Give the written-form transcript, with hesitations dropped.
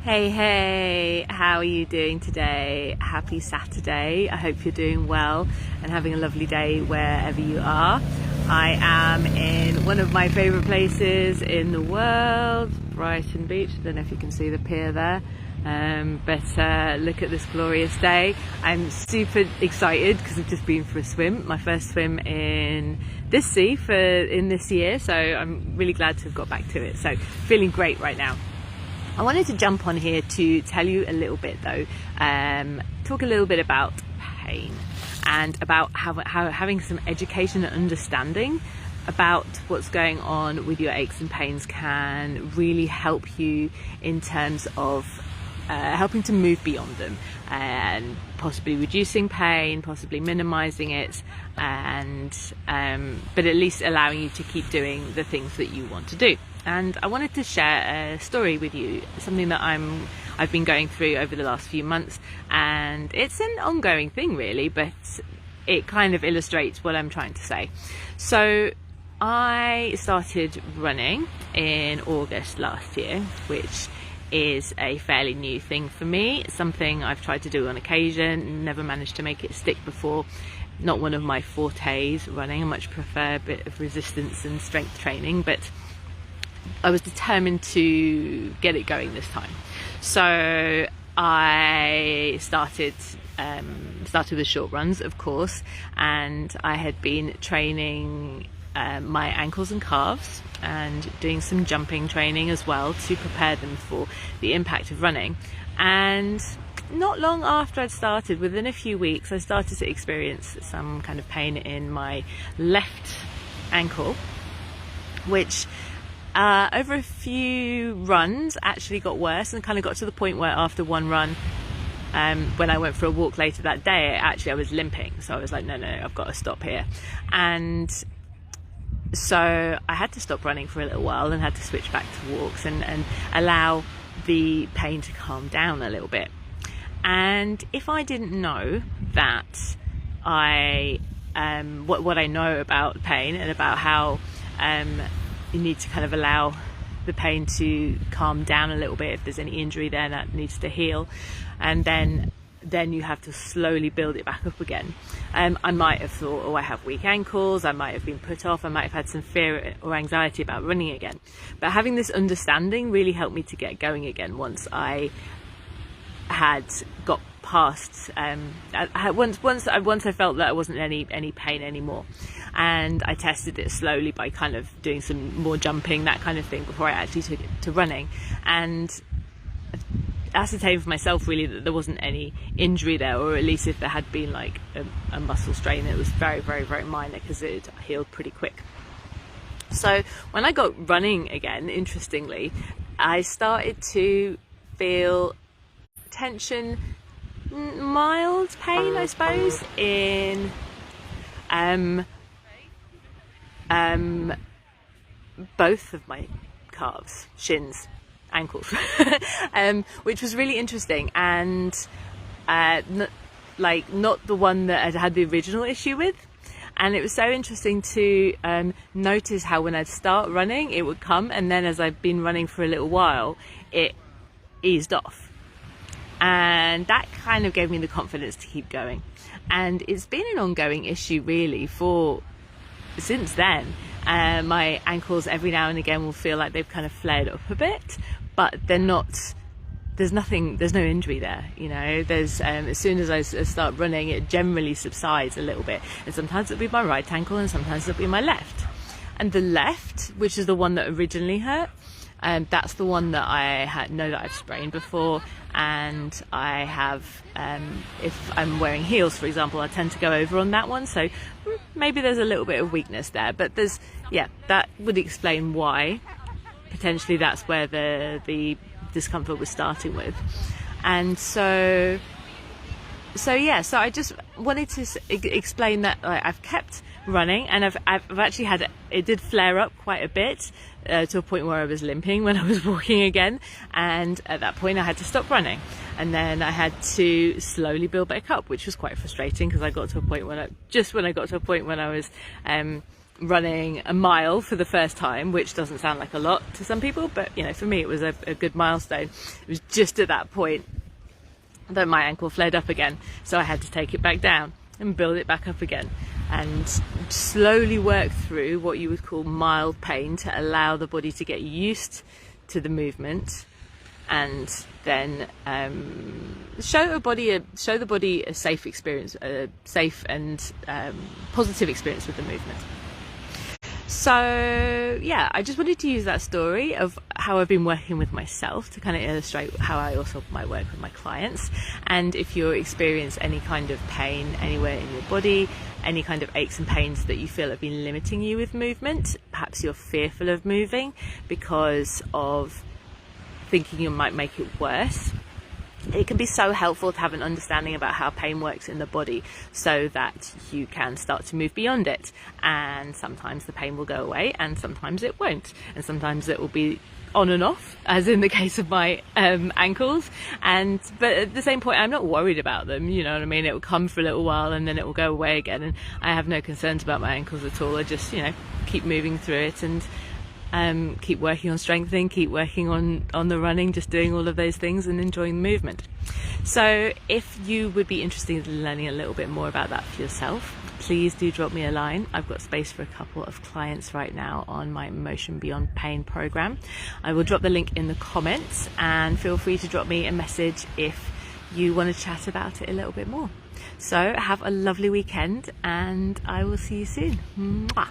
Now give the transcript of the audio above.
Hey, how are you doing today? Happy Saturday. I hope you're doing well and having a lovely day wherever you are. I am in one of my favorite places in the world, Brighton Beach. I don't know if you can see the pier there, but look at this glorious day. I'm super excited because I've just been for a swim, my first swim in this sea in this year, so I'm really glad to have got back to it. So feeling great right now. I wanted to jump on here to tell you a little bit though, talk a little bit about pain and about how having some education and understanding about what's going on with your aches and pains can really help you in terms of helping to move beyond them and possibly reducing pain, possibly minimizing it, and but at least allowing you to keep doing the things that you want to do. And I wanted to share a story with you, something that I've been going through over the last few months, and it's an ongoing thing really, but it kind of illustrates what I'm trying to say. So I started running in August last year, which is a fairly new thing for me. It's something I've tried to do on occasion, never managed to make it stick before. Not one of my fortes, running. I much prefer a bit of resistance and strength training, but I was determined to get it going this time. So I started with short runs, of course, and I had been training my ankles and calves and doing some jumping training as well to prepare them for the impact of running. And not long after I'd started, within a few weeks, I started to experience some kind of pain in my left ankle, which over a few runs actually got worse, and kind of got to the point where after one run, when I went for a walk later that day, I was limping. So I was like, no, I've got to stop here. And so I had to stop running for a little while and had to switch back to walks and allow the pain to calm down a little bit. And if I didn't know that what I know about pain and about how you need to kind of allow the pain to calm down a little bit if there's any injury there that needs to heal, and then you have to slowly build it back up again. I might have thought, oh, I have weak ankles, I might have been put off, I might have had some fear or anxiety about running again. But having this understanding really helped me to get going again once I had got past once I felt that I wasn't any pain anymore. And I tested it slowly by kind of doing some more jumping, that kind of thing, before I actually took it to running, and ascertained for myself really that there wasn't any injury there, or at least if there had been like a muscle strain, it was very, very, very minor because it healed pretty quick. So when I got running again, interestingly, I started to feel tension, mild pain, I suppose, in both of my calves, shins, ankles, which was really interesting, and not the one that I'd had the original issue with. And it was so interesting to notice how when I'd start running it would come, and then as I've been running for a little while it eased off, and that kind of gave me the confidence to keep going. And it's been an ongoing issue really since then. My ankles every now and again will feel like they've kind of flared up a bit, but they're not, there's no injury there, you know. There's as soon as I start running, it generally subsides a little bit, and sometimes it'll be my right ankle and sometimes it'll be my left. And the left, which is the one that originally hurt, that's the one that I know that I've sprained before, and I have, if I'm wearing heels, for example, I tend to go over on that one, so maybe there's a little bit of weakness there, but that would explain why potentially that's where the discomfort was starting with. And so I just wanted to explain that I've kept running, and I've actually had it did flare up quite a bit to a point where I was limping when I was walking again, and at that point I had to stop running, and then I had to slowly build back up, which was quite frustrating because I got to a point when I got to a point when I was running a mile for the first time, which doesn't sound like a lot to some people, but you know, for me it was a good milestone. It was just at that point that my ankle flared up again, so I had to take it back down and build it back up again, and slowly work through what you would call mild pain to allow the body to get used to the movement, and then show the body a safe experience, a safe and positive experience with the movement. So yeah, I just wanted to use that story of how I've been working with myself to kind of illustrate how I also might work with my clients. And if you experience any kind of pain anywhere in your body, any kind of aches and pains that you feel have been limiting you with movement, perhaps you're fearful of moving because of thinking you might make it worse, it can be so helpful to have an understanding about how pain works in the body so that you can start to move beyond it. And sometimes the pain will go away and sometimes it won't, and sometimes it will be on and off, as in the case of my ankles, but at the same point I'm not worried about them, you know what I mean. It will come for a little while and then it will go away again, and I have no concerns about my ankles at all. I just, you know, keep moving through it and keep working on strengthening, keep working on the running, just doing all of those things and enjoying the movement. So if you would be interested in learning a little bit more about that for yourself, please do drop me a line. I've got space for a couple of clients right now on my Motion Beyond Pain program. I will drop the link in the comments, and feel free to drop me a message if you want to chat about it a little bit more. So have a lovely weekend, and I will see you soon. Mwah.